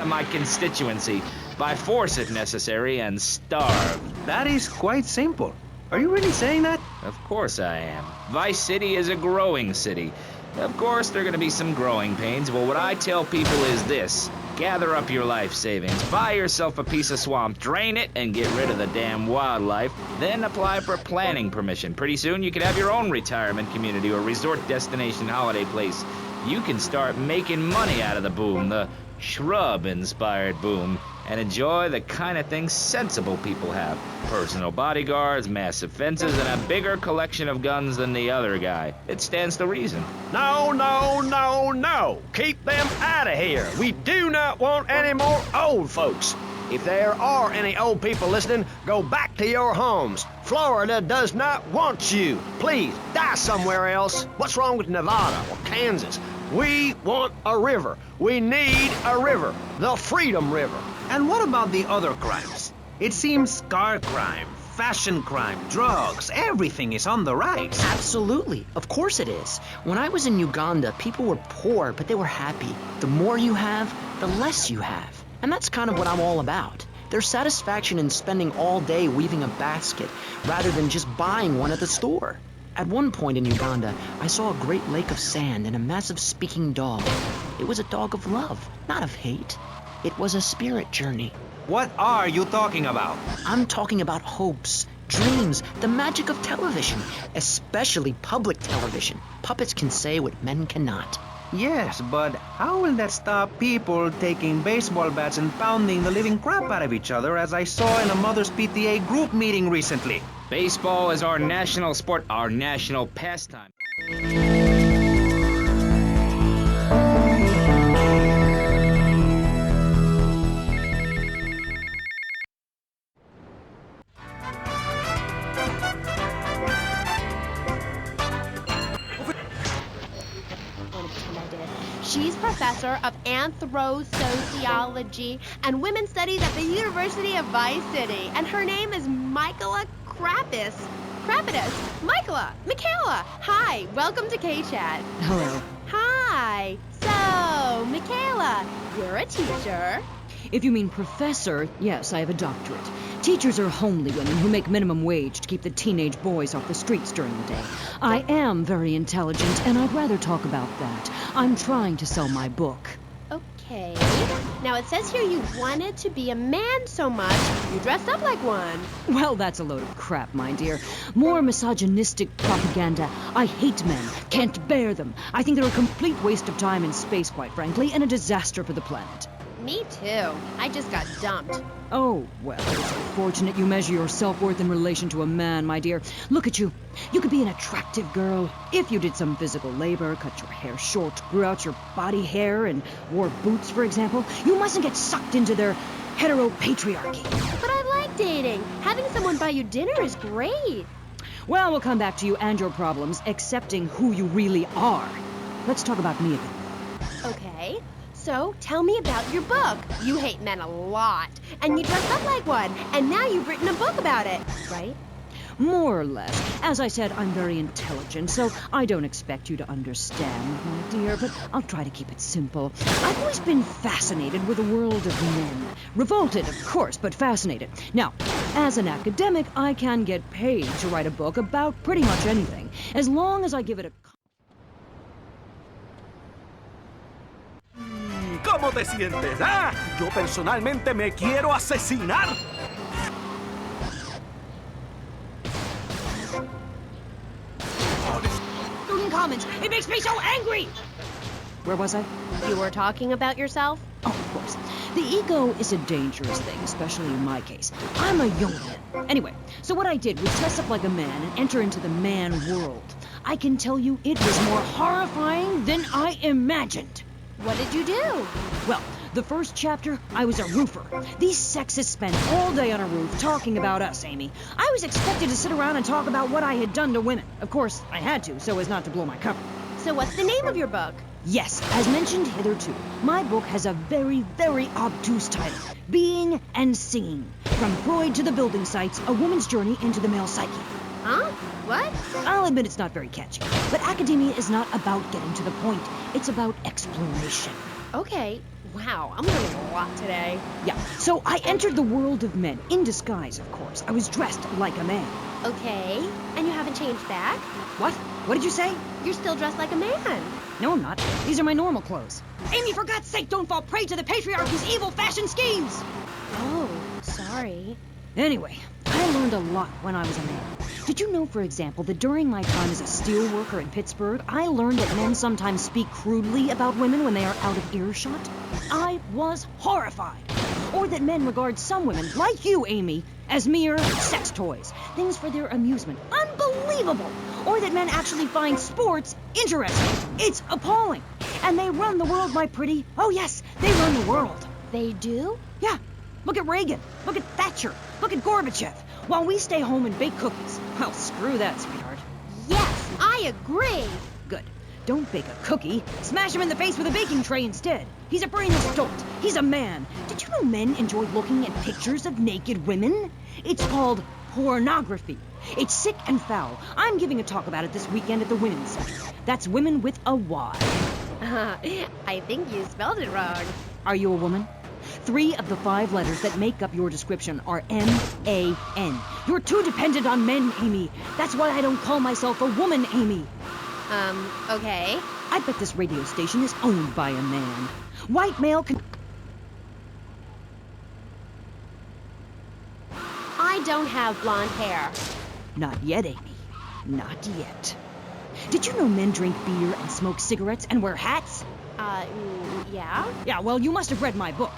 of my constituency, by force if necessary, and starve. That is quite simple. Are you really saying that? Of course I am. Vice City is a growing city. Of course, there are going to be some growing pains, but what I tell people is this. Gather up your life savings, buy yourself a piece of swamp, drain it, and get rid of the damn wildlife. Then apply for planning permission. Pretty soon, you can have your own retirement community or resort destination holiday place. You can start making money out of the boom, the shrub-inspired boom, and enjoy the kind of things sensible people have. Personal bodyguards, massive fences, and a bigger collection of guns than the other guy. It stands to reason. No, no, no, no. Keep them out of here. We do not want any more old folks. If there are any old people listening, go back to your homes. Florida does not want you. Please, die somewhere else. What's wrong with Nevada or Kansas? We want a river. We need a river. The Freedom River. And what about the other crimes? It seems car crime, fashion crime, drugs, everything is on the rise. Absolutely. Of course it is. When I was in Uganda, people were poor, but they were happy. The more you have, the less you have. And that's kind of what I'm all about. There's satisfaction in spending all day weaving a basket, rather than just buying one at the store. At one point in Uganda, I saw a great lake of sand and a massive speaking dog. It was a dog of love, not of hate. It was a spirit journey. What are you talking about? I'm talking about hopes, dreams, the magic of television, especially public television. Puppets can say what men cannot. Yes, but how will that stop people taking baseball bats and pounding the living crap out of each other, as I saw in a Mother's PTA group meeting recently? Baseball is our national sport, our national pastime. She's professor of anthro-sociology and women's studies at the University of Vice City, and her name is Michaela Krapitus. Michaela. Hi, welcome to K-Chat. Hello. Hi. So, Michaela, you're a teacher. If you mean professor, yes, I have a doctorate. Teachers are homely women who make minimum wage to keep the teenage boys off the streets during the day. I am very intelligent, and I'd rather talk about that. I'm trying to sell my book. Okay. Now, it says here you wanted to be a man so much, you dressed up like one. Well, that's a load of crap, my dear. More misogynistic propaganda. I hate men. Can't bear them. I think they're a complete waste of time in space, quite frankly, and a disaster for the planet. Me too. I just got dumped. Oh, well, it's unfortunate you measure your self-worth in relation to a man, my dear. Look at you. You could be an attractive girl if you did some physical labor, cut your hair short, grew out your body hair, and wore boots, for example. You mustn't get sucked into their heteropatriarchy. But I like dating. Having someone buy you dinner is great. Well, we'll come back to you and your problems, accepting who you really are. Let's talk about me a bit. Okay. So, tell me about your book. You hate men a lot, and you dress up like one, and now you've written a book about it, right? More or less. As I said, I'm very intelligent, so I don't expect you to understand, my dear, but I'll try to keep it simple. I've always been fascinated with the world of men. Revolted, of course, but fascinated. Now, as an academic, I can get paid to write a book about pretty much anything, as long as I give it a... ¿Cómo te sientes? ¡Ah! Yo personalmente me quiero asesinar. Student comments! It makes me so angry! Where was I? You were talking about yourself? Oh, of course. The ego is a dangerous thing, especially in my case. I'm a young man. Anyway, so what I did was dress up like a man and enter into the man world. I can tell you it was more horrifying than I imagined. What did you do? Well, the first chapter, I was a roofer. These sexists spend all day on a roof talking about us, Amy. I was expected to sit around and talk about what I had done to women. Of course, I had to, so as not to blow my cover. So what's the name of your book? Yes, as mentioned hitherto, my book has a very, very obtuse title. Being and Singing. From Freud to the building sites, a woman's journey into the male psyche. Huh? What? I'll admit it's not very catchy, but academia is not about getting to the point. It's about exploration. Okay. Wow, I'm learning a lot today. Yeah, so I entered the world of men, in disguise, of course. I was dressed like a man. Okay. And you haven't changed back? What? What did you say? You're still dressed like a man. No, I'm not. These are my normal clothes. Amy, for God's sake, don't fall prey to the patriarchy's evil fashion schemes! Oh, sorry. Anyway, I learned a lot when I was a man. Did you know, for example, that during my time as a steel worker in Pittsburgh, I learned that men sometimes speak crudely about women when they are out of earshot? I was horrified. Or that men regard some women, like you, Amy, as mere sex toys, things for their amusement. Unbelievable! Or that men actually find sports interesting. It's appalling. And they run the world, my pretty. Oh yes, they run the world. They do? Yeah. Look at Reagan. Look at Thatcher. Look at Gorbachev. While we stay home and bake cookies. Well, screw that, sweetheart. Yes, I agree. Good. Don't bake a cookie. Smash him in the face with a baking tray instead. He's a brainless dolt. He's a man. Did you know men enjoy looking at pictures of naked women? It's called pornography. It's sick and foul. I'm giving a talk about it this weekend at the Women's Center. That's women with a Y. I think you spelled it wrong. Are you a woman? 3 of the 5 letters that make up your description are M-A-N. You're too dependent on men, Amy. That's why I don't call myself a woman, Amy. Okay. I bet this radio station is owned by a man. White male can... I don't have blonde hair. Not yet, Amy. Not yet. Did you know men drink beer and smoke cigarettes and wear hats? Yeah? Yeah, well, you must have read my book.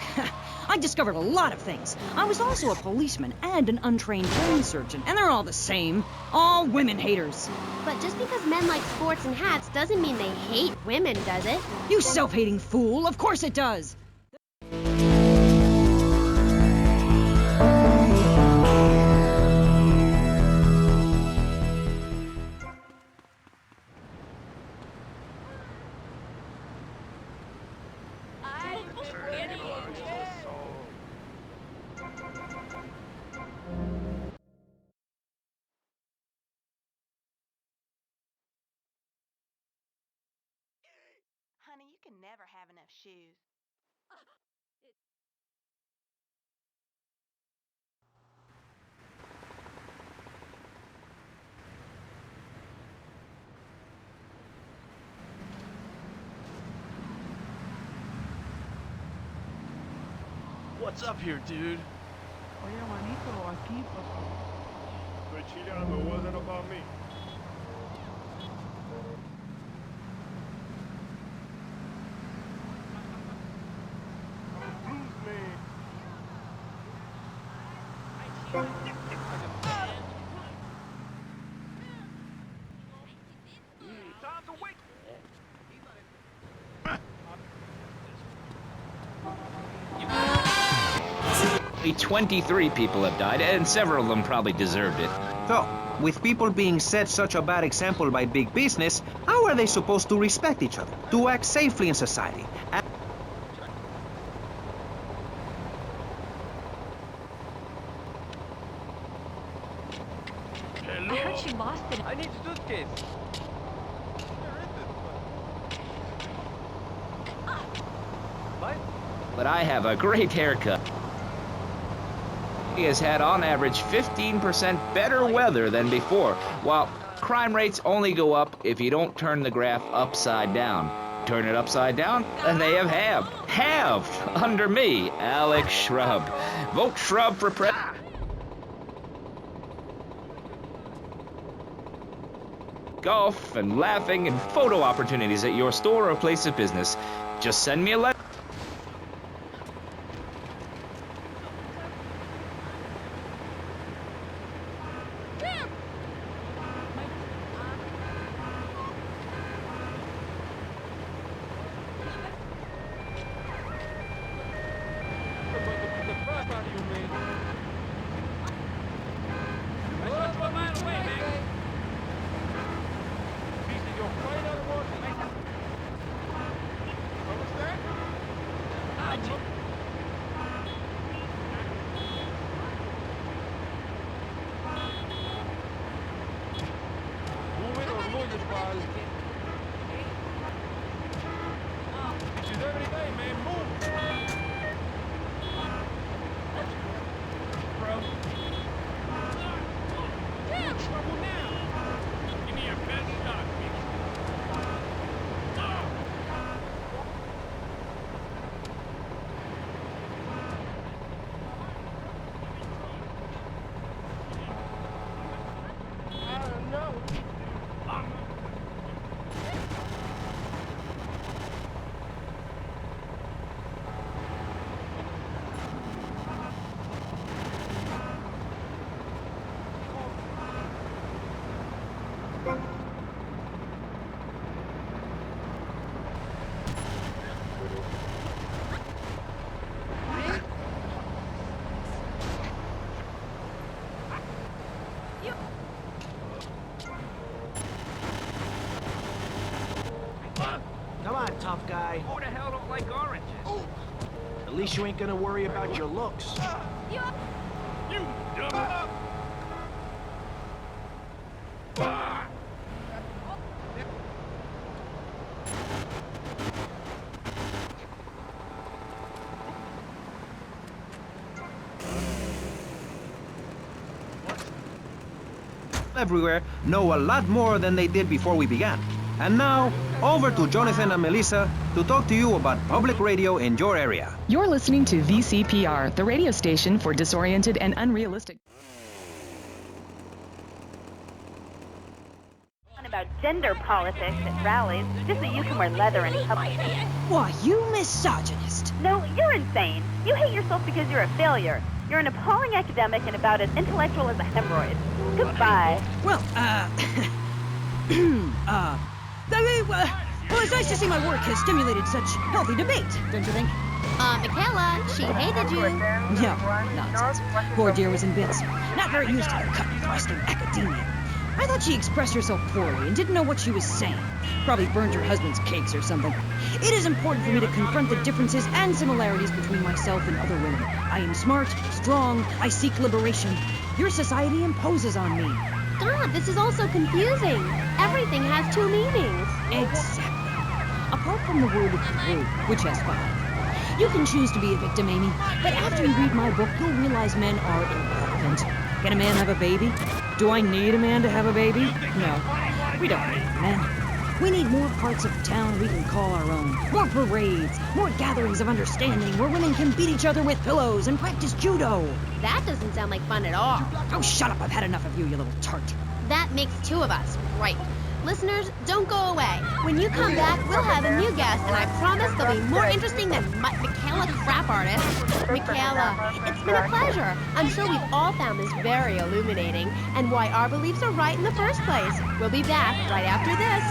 I discovered a lot of things. I was also a policeman and an untrained brain surgeon, and they're all the same. All women haters. But just because men like sports and hats doesn't mean they hate women, does it? You self-hating fool. Of course it does. Honey, you can never have enough shoes. What's up here, dude? Oye, manito, aquí, por favor. Estoy chileando, it wasn't about me. Time to wait. 23 people have died, and several of them probably deserved it. So, with people being set such a bad example by big business, how are they supposed to respect each other, to act safely in society? Hello. I heard you lost it. I need a suitcase. But I have a great haircut. He has had on average 15% better weather than before, while crime rates only go up if you don't turn the graph upside down. Turn it upside down, and they have halved under me, Alex Shrub. Vote Shrub for president. Golf and laughing and photo opportunities at your store or place of business. Just send me a letter. She's every day, man. hell don't like oranges? At least you ain't gonna worry about your looks. You dumb. Everywhere know a lot more than they did before we began. And now, over to Jonathan and Melissa to talk to you about public radio in your area. You're listening to VCPR, the radio station for disoriented and unrealistic. About gender politics at rallies, just so you can wear leather in public. Why, you misogynist. No, you're insane. You hate yourself because you're a failure. You're an appalling academic and about as intellectual as a hemorrhoid. Goodbye. Well, well, it's nice to see my work has stimulated such healthy debate, don't you think? Michaela, she hated you. No, nonsense. Poor dear was in bits. Not very used to the cut and thrust of academia. I thought she expressed herself poorly and didn't know what she was saying. Probably burned her husband's cakes or something. It is important for me to confront the differences and similarities between myself and other women. I am smart, strong, I seek liberation. Your society imposes on me. God, this is all so confusing. Everything has two meanings. Exactly. Apart from the word group, which has 5. You can choose to be a victim, Amy, but after you read my book, you'll realize men are irrelevant. Can a man have a baby? Do I need a man to have a baby? No, we don't need men. We need more parts of town we can call our own. More parades, more gatherings of understanding where women can beat each other with pillows and practice judo. That doesn't sound like fun at all. Oh, shut up. I've had enough of you, you little tart. That makes 2 of us, right? Listeners, don't go away. When you come back, we'll have a new guest, and I promise they'll be more interesting than Michaela Crap Artist. Michaela, it's been a pleasure. I'm sure we've all found this very illuminating, and why our beliefs are right in the first place. We'll be back right after this.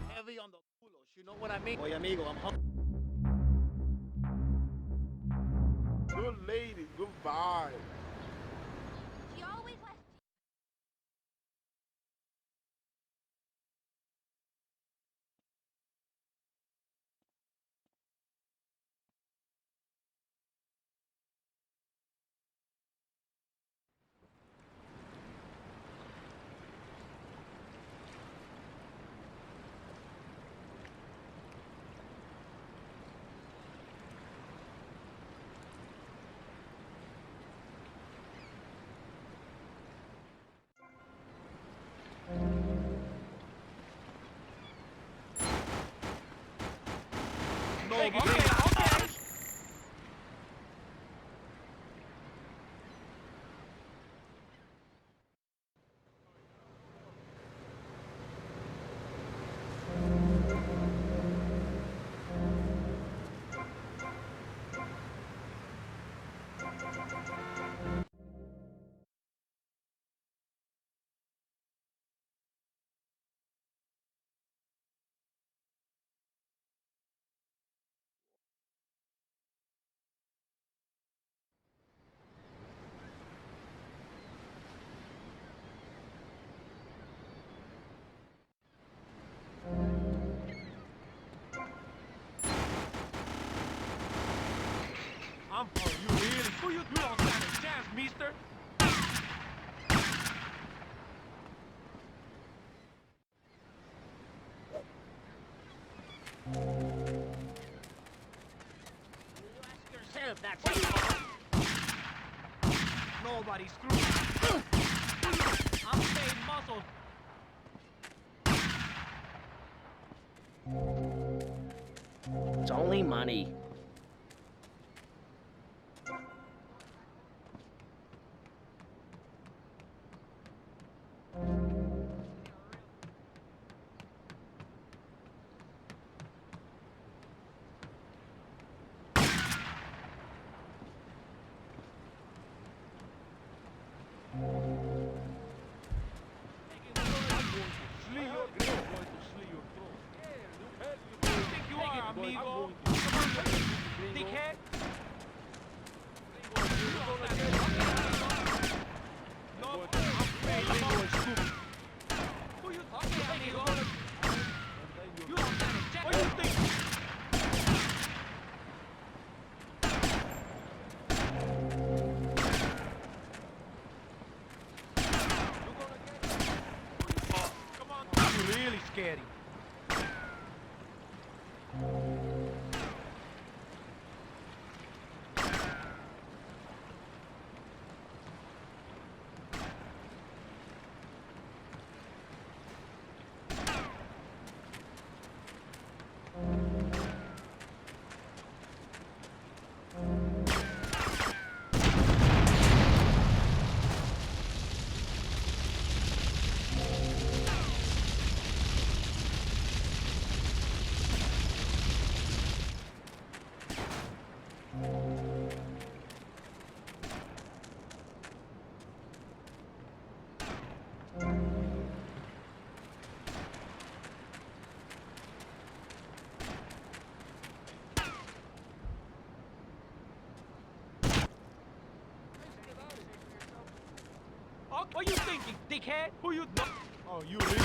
Heavy on the culos, you know what I mean? Oye, amigo, I'm good lady, good vibe. She always has No, okay. I'm for you, really. Who you don't stand a chance, mister? Yourself, that's it. Nobody's screwed. I'm staying muscle. It's only money. dickhead? No, I'm paying you. Who you talking to, amigo? You don't stand a chance. What you think? Come on, you really scary. Oh, what you thinking, dickhead? Who you th- Oh, you really?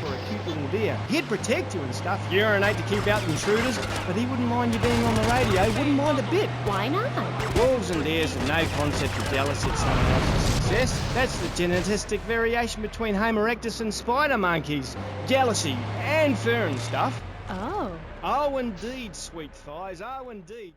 For a cute little deer. He'd protect you and stuff, urinate to keep out the intruders, but he wouldn't mind you being on the radio, wouldn't mind a bit. Why not? Wolves and deers have no concept of jealousy at someone else's success. That's the genetistic variation between Homo erectus and spider monkeys. Jealousy and fur and stuff. Oh. Oh, indeed, sweet thighs, oh, indeed.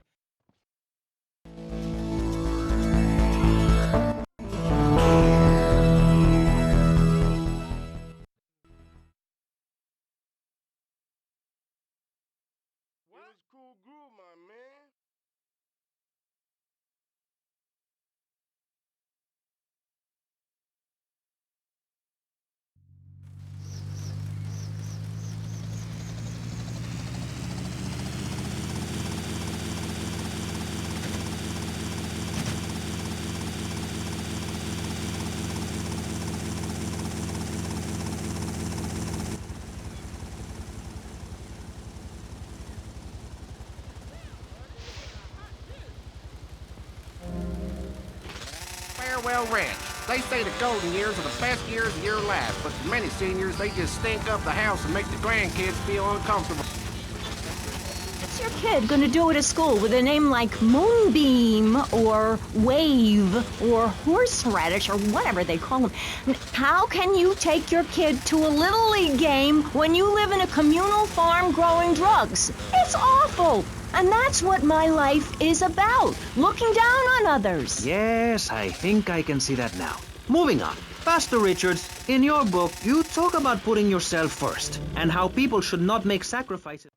What? Cool groove, my man. Farewell Ranch. They say the golden years are the best years of your life, but for many seniors, they just stink up the house and make the grandkids feel uncomfortable. What's your kid gonna do at a school with a name like Moonbeam, or Wave, or Horseradish, or whatever they call them? How can you take your kid to a Little League game when you live in a communal farm growing drugs? It's awful! And that's what my life is about, looking down on others. Yes, I think I can see that now. Moving on. Pastor Richards, in your book, you talk about putting yourself first, and how people should not make sacrifices.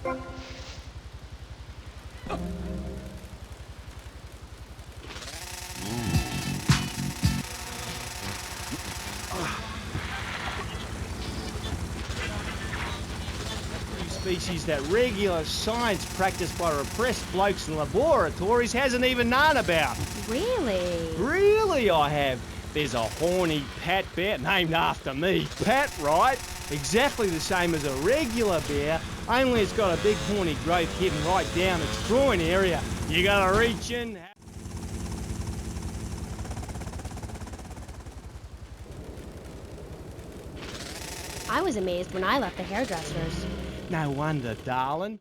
Excuse me. species that regular science practiced by repressed blokes in laboratories hasn't even known about. Really? Really, I have. There's a horny Pat bear named after me. Pat, right? Exactly the same as a regular bear, only it's got a big horny growth hidden right down its groin area. You gotta reach in. I was amazed when I left the hairdresser's. No wonder, darling.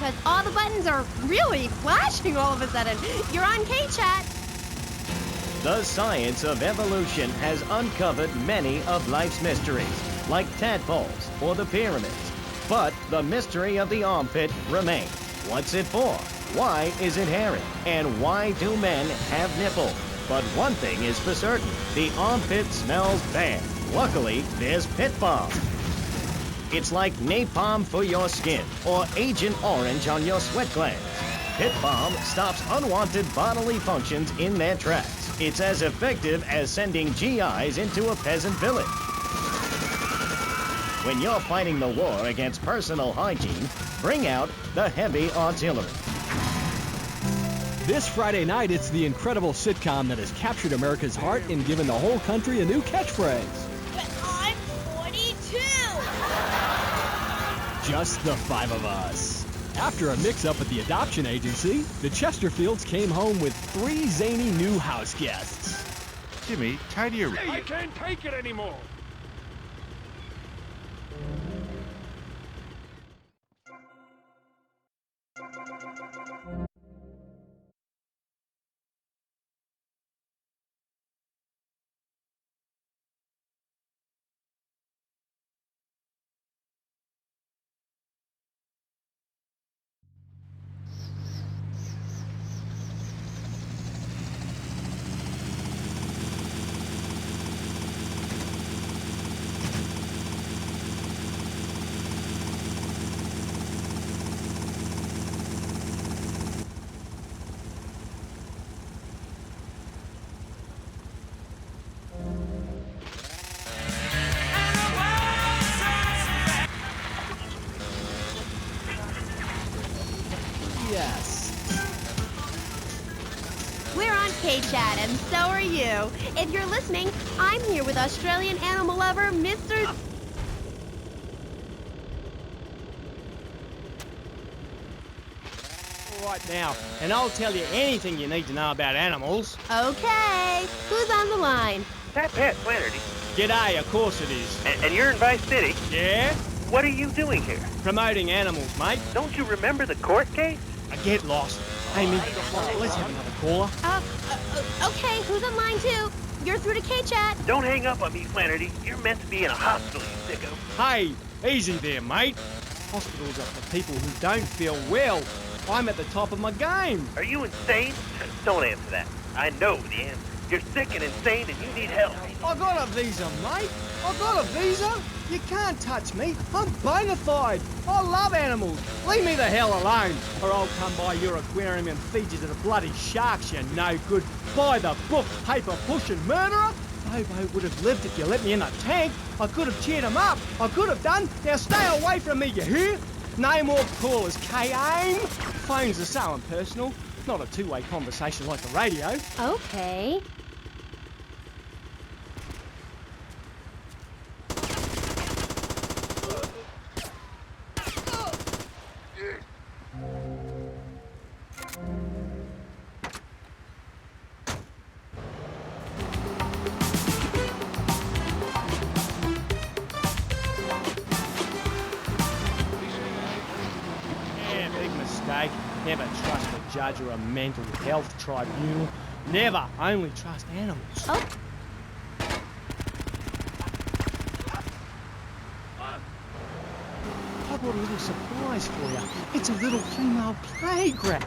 Because all the buttons are really flashing all of a sudden. You're on K-Chat. The science of evolution has uncovered many of life's mysteries, like tadpoles or the pyramids. But the mystery of the armpit remains. What's it for? Why is it hairy? And why do men have nipples? But one thing is for certain, the armpit smells bad. Luckily, there's Pit Balm. It's like napalm for your skin or Agent Orange on your sweat glands. Pit Balm stops unwanted bodily functions in their tracks. It's as effective as sending GIs into a peasant village. When you're fighting the war against personal hygiene, bring out the heavy artillery. This Friday night, it's the incredible sitcom that has captured America's heart and given the whole country a new catchphrase. But I'm 42! Just the five of us. After a mix-up at the adoption agency, the Chesterfields came home with 3 zany new house guests. Jimmy, tidy your... I can't take it anymore. Yes. We're on K-Chat, and so are you. If you're listening, I'm here with Australian animal lover, Mr. Right now, and I'll tell you anything you need to know about animals. Okay, who's on the line? That Pat Flannery. G'day, of course it is. And you're in Vice City? Yeah? What are you doing here? Promoting animals, mate. Don't you remember the court case? I get lost. Amy, let's have another caller. Okay, who's on line 2? You're through to K-Chat. Don't hang up on me, Flannery. You're meant to be in a hospital, you sicko. Hey, easy there, mate. Hospitals are for people who don't feel well. I'm at the top of my game. Are you insane? Don't answer that. I know the answer. You're sick and insane and you need help. I got a visa, mate. I got a visa. You can't touch me. I'm bona fide. I love animals. Leave me the hell alone, or I'll come by your aquarium and feed you to the bloody sharks, you no good. By the book, paper pushing murderer. Bobo would have lived if you let me in a tank. I could have cheered him up. I could have done. Now stay away from me, you hear? No more callers, K-Aim. Phones are so impersonal. Not a two-way conversation like the radio. Okay. Never trust a judge or a mental health tribunal. Never. Only trust animals. Oh. I brought a little surprise for you. It's a little female playground.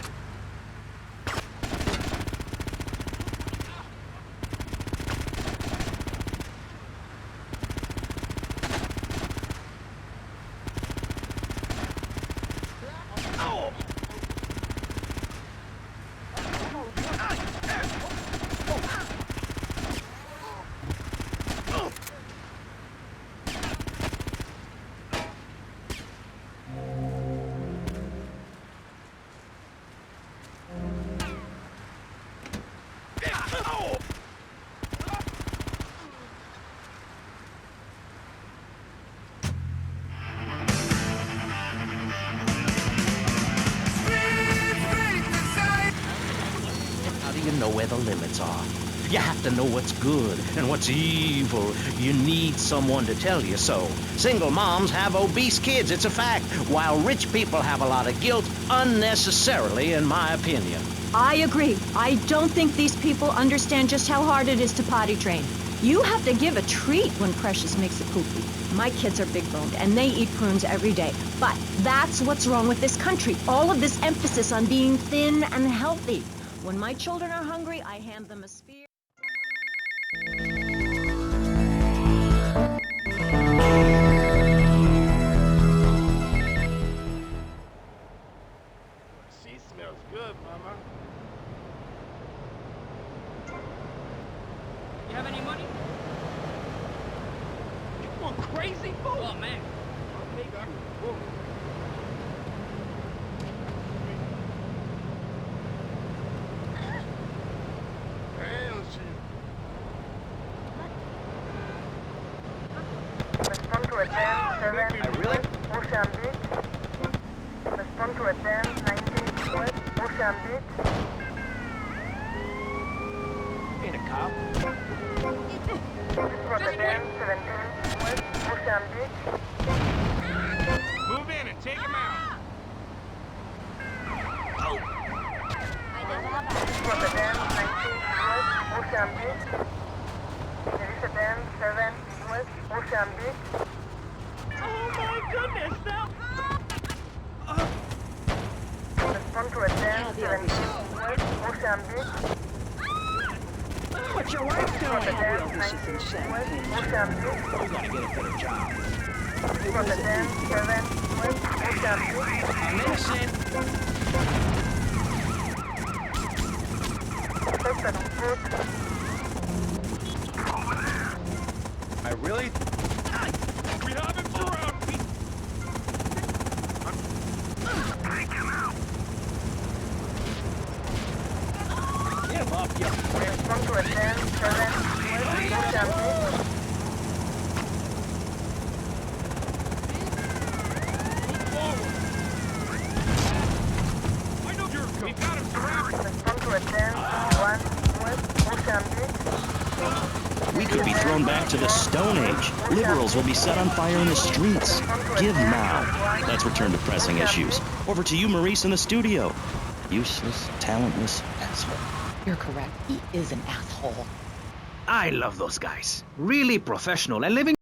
You know where the limits are. You have to know what's good and what's evil. You need someone to tell you so. Single moms have obese kids, it's a fact, while rich people have a lot of guilt unnecessarily, in my opinion. I agree. I don't think these people understand just how hard it is to potty train. You have to give a treat when Precious makes a poopy. My kids are big-boned, and they eat prunes every day. But that's what's wrong with this country. All of this emphasis on being thin and healthy. When my children are hungry, I hand them a spear. She smells good, Mama. You have any money? You going crazy, fool? Oh, man. Okay, cool. Respond to advance 7 West Ocean Beach. Respond to advance 19 West Ocean Beach. Ain't a cop. Respond to advance 17 West Ocean Beach. Move in and take him out. Respond to advance 19 West Ocean Beach. There is advance 7 West Ocean Beach. Oh, my goodness, now. Respond to advance 17 West Ocean Beach. What's your wife doing? Advance 19 West Ocean Beach. You gotta get a better job. Respond to advance 7 West Ocean Beach. I'm innocent. Suspect on foot. I really? We have him surrounded. Take him out. Get him up, you prick. Respond to advance 7 West Ocean Beach. I know you're good. We've got him surrounded. Respond to advance 1 West Ocean Beach. We could be thrown back to the Stone Age. Liberals will be set on fire in the streets. Give now. Let's return to pressing issues. Over to you, Maurice, in the studio. Useless, talentless asshole. You're correct. He is an asshole. I love those guys. Really professional and living